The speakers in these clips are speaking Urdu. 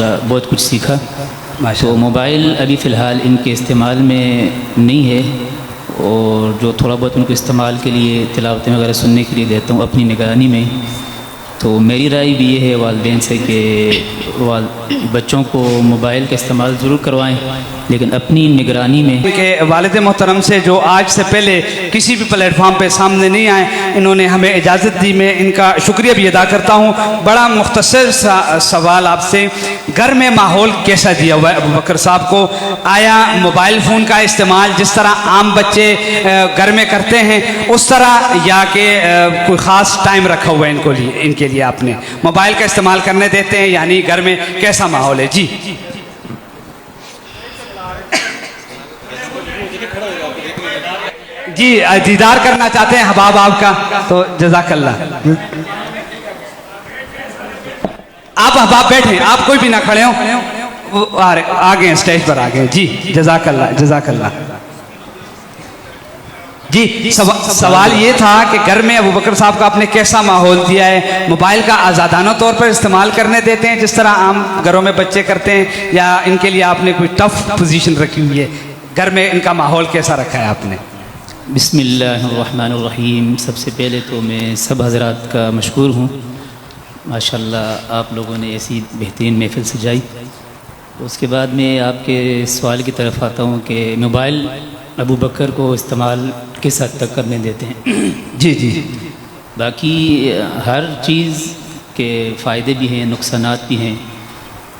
ماشاءاللہ بہت کچھ سیکھا. تو موبائل ابھی فی الحال ان کے استعمال میں نہیں ہے، اور جو تھوڑا بہت ان کو استعمال کے لیے تلاوتیں وغیرہ سننے کے لیے دیتا ہوں اپنی نگرانی میں. تو میری رائے بھی یہ ہے والدین سے کہ بچوں کو موبائل کا استعمال ضرور کروائیں، لیکن اپنی نگرانی میں. کہ والد محترم سے جو آج سے پہلے کسی بھی پلیٹ فارم پہ سامنے نہیں آئے، انہوں نے ہمیں اجازت دی، میں ان کا شکریہ بھی ادا کرتا ہوں. بڑا مختصر سا سوال آپ سے، گھر میں ماحول کیسا دیا ہوا ہے ابو بکر صاحب کو؟ آیا موبائل فون کا استعمال جس طرح عام بچے گھر میں کرتے ہیں اس طرح، یا کہ کوئی خاص ٹائم رکھا ہوا ہے ان کے لیے آپ نے موبائل کا استعمال کرنے دیتے ہیں؟ یعنی گھر میں کیسا ماحول ہے؟ جی جی دیدار کرنا چاہتے ہیں حباب آپ کا، تو جزاک اللہ. آپ حباب بیٹھیں، آپ کوئی بھی نہ کھڑے ہوں، آگے اسٹیج پر آگے. جی جزاک اللہ جزاک اللہ. جی سوال یہ تھا کہ گھر میں ابو بکر صاحب کا آپ نے کیسا ماحول دیا ہے؟ موبائل کا آزادانہ طور پر استعمال کرنے دیتے ہیں جس طرح عام گھروں میں بچے کرتے ہیں، یا ان کے لیے آپ نے کوئی ٹف پوزیشن رکھی ہوئی ہے؟ گھر میں ان کا ماحول کیسا رکھا ہے آپ نے؟ بسم اللہ الرحمن الرحیم. سب سے پہلے تو میں سب حضرات کا مشکور ہوں، ماشاءاللہ آپ لوگوں نے ایسی بہترین محفل سجائی. اس کے بعد میں آپ کے سوال کی طرف آتا ہوں کہ موبائل ابو بکر کو استعمال کس حد تک کرنے دیتے ہیں. جی جی باقی ہر چیز کے فائدے بھی ہیں، نقصانات بھی ہیں.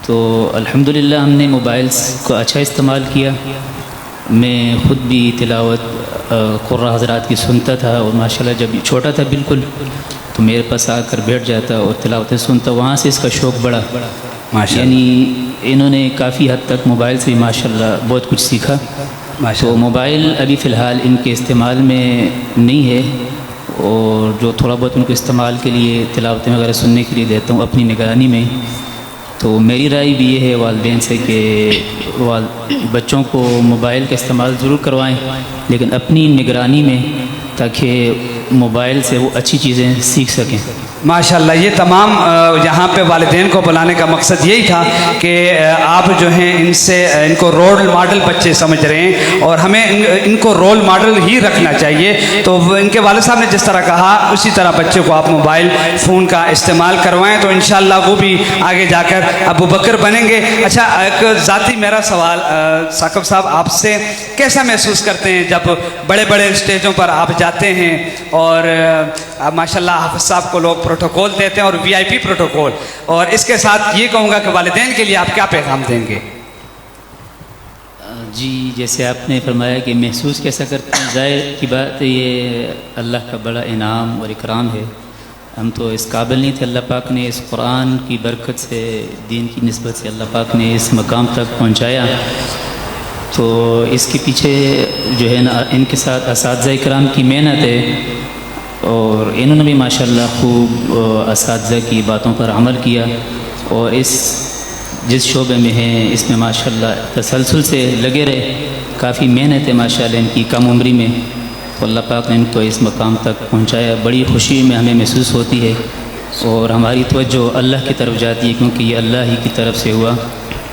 تو الحمدللہ ہم نے موبائلس کو اچھا استعمال کیا. میں خود بھی تلاوت قرآن حضرات کی سنتا تھا، اور ماشاءاللہ جب چھوٹا تھا بالکل تو میرے پاس آ کر بیٹھ جاتا اور تلاوتیں سنتا. وہاں سے اس کا شوق بڑھا. یعنی انہوں نے کافی حد تک موبائل سے ماشاءاللہ بہت کچھ سیکھا. تو موبائل ابھی فی الحال ان کے استعمال میں نہیں ہے، اور جو تھوڑا بہت ان کو استعمال کے لیے تلاوتیں وغیرہ سننے کے لیے دیتا ہوں اپنی نگرانی میں. تو میری رائے بھی یہ ہے والدین سے کہ بچوں کو موبائل کا استعمال ضرور کروائیں، لیکن اپنی نگرانی میں، تاکہ موبائل سے وہ اچھی چیزیں سیکھ سکیں. ماشاءاللہ یہ تمام یہاں پہ والدین کو بلانے کا مقصد یہی تھا کہ آپ جو ہیں ان کو رول ماڈل بچے سمجھ رہے ہیں، اور ہمیں ان کو رول ماڈل ہی رکھنا چاہیے. تو ان کے والد صاحب نے جس طرح کہا اسی طرح بچے کو آپ موبائل فون کا استعمال کروائیں، تو انشاءاللہ وہ بھی آگے جا کر ابو بکر بنیں گے. اچھا، ایک ذاتی میرا سوال ثاقب صاحب آپ سے، کیسا محسوس کرتے ہیں جب بڑے بڑے اسٹیجوں پر آپ جاتے ہیں اور ماشاءاللہ حافظ صاحب کو لوگ پروٹوکول دیتے ہیں، اور وی آئی پی پروٹوکول، اور اس کے ساتھ یہ کہوں گا کہ والدین کے لیے آپ کیا پیغام دیں گے؟ جی جیسے آپ نے فرمایا کہ محسوس کیسا کرتے ہیں، ظاہر کی بات یہ اللہ کا بڑا انعام اور اکرام ہے. ہم تو اس قابل نہیں تھے، اللہ پاک نے اس قرآن کی برکت سے، دین کی نسبت سے اللہ پاک نے اس مقام تک پہنچایا. تو اس کے پیچھے جو ہے نا ان کے ساتھ اساتذہ اکرام کی محنت ہے، اور انہوں نے بھی ماشاءاللہ خوب اساتذہ کی باتوں پر عمل کیا، اور جس شعبے میں ہیں اس میں ماشاءاللہ تسلسل سے لگے رہے. کافی محنت ہے ماشاءاللہ ان کی کم عمری میں، تو اللہ پاک نے ان کو اس مقام تک پہنچایا. بڑی خوشی میں ہمیں محسوس ہوتی ہے، اور ہماری توجہ اللہ کی طرف جاتی ہے، کیونکہ یہ اللہ ہی کی طرف سے ہوا.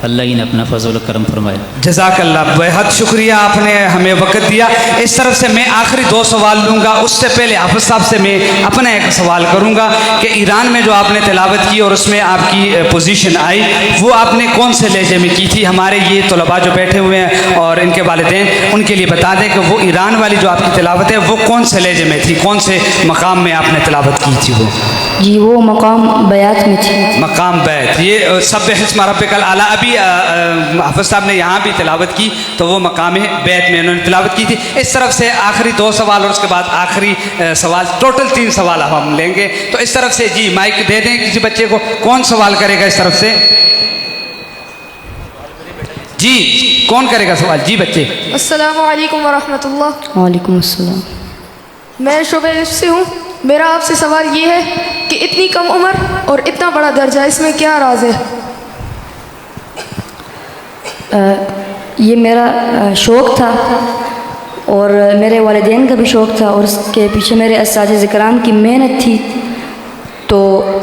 اللہ ہی نے اپنا فضل و کرم فرمایا. جزاک اللہ، بہت شکریہ آپ نے ہمیں وقت دیا. اس طرف سے میں آخری 2 سوال لوں گا. اس سے پہلے حافظ صاحب سے میں اپنا ایک سوال کروں گا کہ ایران میں جو آپ نے تلاوت کی اور اس میں آپ کی پوزیشن آئی، وہ آپ نے کون سے لہجے میں کی تھی؟ ہمارے یہ طلباء جو بیٹھے ہوئے ہیں اور ان کے والدین، ان کے لیے بتا دیں کہ وہ ایران والی جو آپ کی تلاوت ہے وہ کون سے لہجے میں تھی، کون سے مقام میں آپ نے تلاوت کی تھی؟ وہ جی وہ مقام بیات میں تھی. مقام بیت، یہ سبح اسم ربک الاعلی. ابھی حافظ صاحب نے یہاں بھی تلاوت کی تو وہ مقام بیت میں انہوں نے تلاوت کی تھی. اس طرف سے آخری 2 سوال اور اس کے بعد آخری سوال، ٹوٹل 3 سوال ہم لیں گے. تو اس طرف سے جی مائک دے دیں کسی بچے کو. کون سوال کرے گا اس طرف سے؟ جی کون کرے گا سوال؟ جی بچے. السلام علیکم ورحمۃ اللہ. وعلیکم السلام. میں شعبہ حفظ سے ہوں. میرا آپ سے سوال یہ ہے کہ اتنی کم عمر اور اتنا بڑا درجہ، اس میں کیا راز ہے؟ یہ میرا شوق تھا، اور میرے والدین کا بھی شوق تھا، اور اس کے پیچھے میرے اساتذہ کرام کی محنت تھی. تو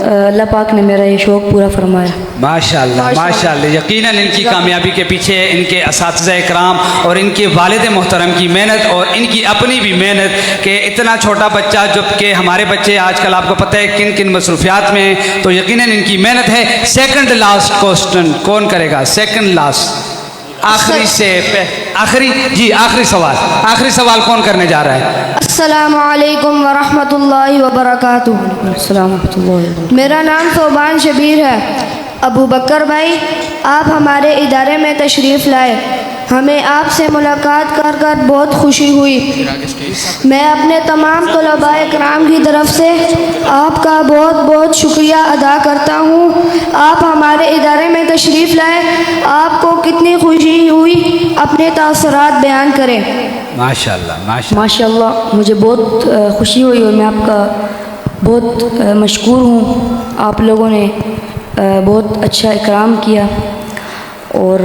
اللہ پاک نے میرا یہ شوق پورا فرمایا. ماشاءاللہ ماشاءاللہ. یقیناً ان کی کامیابی کے پیچھے ان کے اساتذہ اکرام اور ان کے والد محترم کی محنت اور ان کی اپنی بھی محنت کہ اتنا چھوٹا بچہ جب کہ ہمارے بچے آج کل آپ کو پتہ ہے کن کن مصروفیات میں ہیں تو یقیناً ان کی محنت ہے. سیکنڈ لاسٹ کوسچن کون کرے گا؟ سیکنڈ لاسٹ آخری سے آخری جی آخری سوال کون کرنے جا رہا ہے؟ السلام علیکم ورحمۃ اللہ وبرکاتہ. السلام ورحمۃ اللہ وبرکاتہ. میرا نام صوبان شبیر ہے. ابو بکر بھائی، آپ ہمارے ادارے میں تشریف لائے. ہمیں آپ سے ملاقات کر کر بہت خوشی ہوئی. میں اپنے تمام طلباء کرام کی طرف سے آپ کا بہت بہت شکریہ ادا کرتا ہوں. آپ ہمارے ادارے میں تشریف لائے. آپ کو کتنی خوشی ہوئی، اپنے تاثرات بیان کریں. ماشاءاللہ ماشاءاللہ. ماشاء اللہ، مجھے بہت خوشی ہوئی اور میں آپ کا بہت مشکور ہوں. آپ لوگوں نے بہت اچھا اکرام کیا اور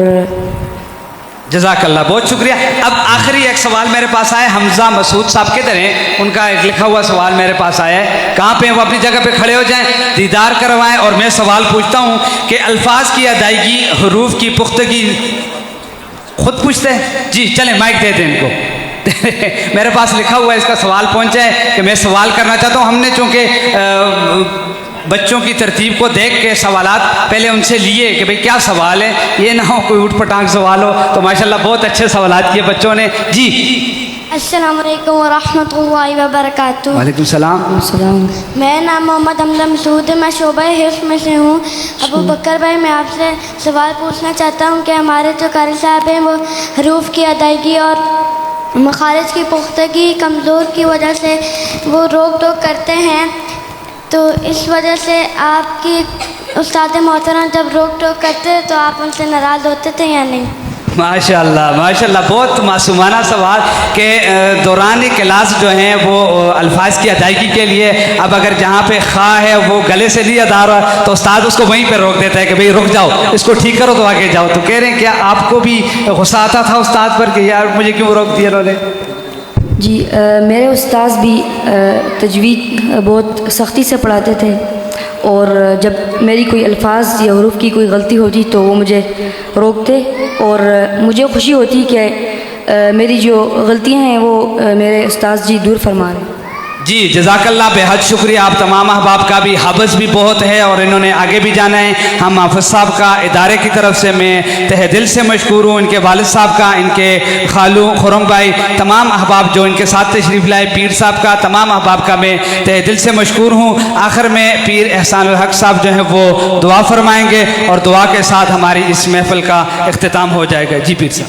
جزاک اللہ، بہت شکریہ. اب آخری ایک سوال میرے پاس آیا ہے. حمزہ مسعود صاحب کدھر ہیں؟ ان کا ایک لکھا ہوا سوال میرے پاس آیا ہے. کہاں پہ ہیں؟ وہ اپنی جگہ پہ کھڑے ہو جائیں، دیدار کروائیں. اور میں سوال پوچھتا ہوں کہ الفاظ کی ادائیگی، حروف کی پختگی خود پوچھتے ہیں؟ جی چلیں مائک دے دیں ان کو. میرے پاس لکھا ہوا ہے، اس کا سوال پہنچا ہے کہ میں سوال کرنا چاہتا ہوں. ہم نے چونکہ بچوں کی ترتیب کو دیکھ کے سوالات پہلے ان سے لیے کہ بھئی کیا سوال ہے، یہ نہ ہو کوئی اٹھ پٹانگ سوال ہو. تو ماشاءاللہ بہت اچھے سوالات کیے بچوں نے. جی السلام علیکم ورحمۃ اللہ وبرکاتہ. وعلیکم السلام. السلام. میرا نام محمد حمزہ مسعود ہے. میں شعبہ حفظ میں سے ہوں. ابو بکر بھائی، میں آپ سے سوال پوچھنا چاہتا ہوں کہ ہمارے جو قاری صاحب ہیں وہ حروف کی ادائیگی اور مخارج کی پختگی کمزور کی وجہ سے وہ روک ٹوک کرتے ہیں، تو اس وجہ سے آپ کی استاد محترم جب روک ٹوک کرتے تو آپ ان سے ناراض ہوتے تھے یا نہیں؟ ماشاءاللہ ماشاءاللہ. بہت معصومانہ سوال کہ دوران کلاس جو ہیں وہ الفاظ کی ادائیگی کے لیے اب اگر جہاں پہ خواہ ہے وہ گلے سے نہیں ادا رہا تو استاد اس کو وہیں پہ روک دیتا ہے کہ بھئی رک جاؤ، اس کو ٹھیک کرو تو آگے جاؤ. تو کہہ رہے ہیں کیا آپ کو بھی غصہ آتا تھا استاد پر کہ یار مجھے کیوں روک دیا انہوں نے؟ جی میرے استاذ بھی تجوید بہت سختی سے پڑھاتے تھے اور جب میری کوئی الفاظ یا حروف کی کوئی غلطی ہوتی تو وہ مجھے روکتے اور مجھے خوشی ہوتی کہ میری جو غلطیاں ہیں وہ میرے استاذ جی دور فرما رہے ہیں. جی جزاک اللہ، بے حد شکریہ. آپ تمام احباب کا بھی حبس بھی بہت ہے اور انہوں نے آگے بھی جانا ہے. ہم حافظ صاحب کا ادارے کی طرف سے میں تہ دل سے مشکور ہوں. ان کے والد صاحب کا، ان کے خالو خرم بھائی، تمام احباب جو ان کے ساتھ تشریف لائے، پیر صاحب کا، تمام احباب کا میں تہ دل سے مشکور ہوں. آخر میں پیر احسان الحق صاحب جو ہیں وہ دعا فرمائیں گے اور دعا کے ساتھ ہماری اس محفل کا اختتام ہو جائے گا. جی پیر صاحب.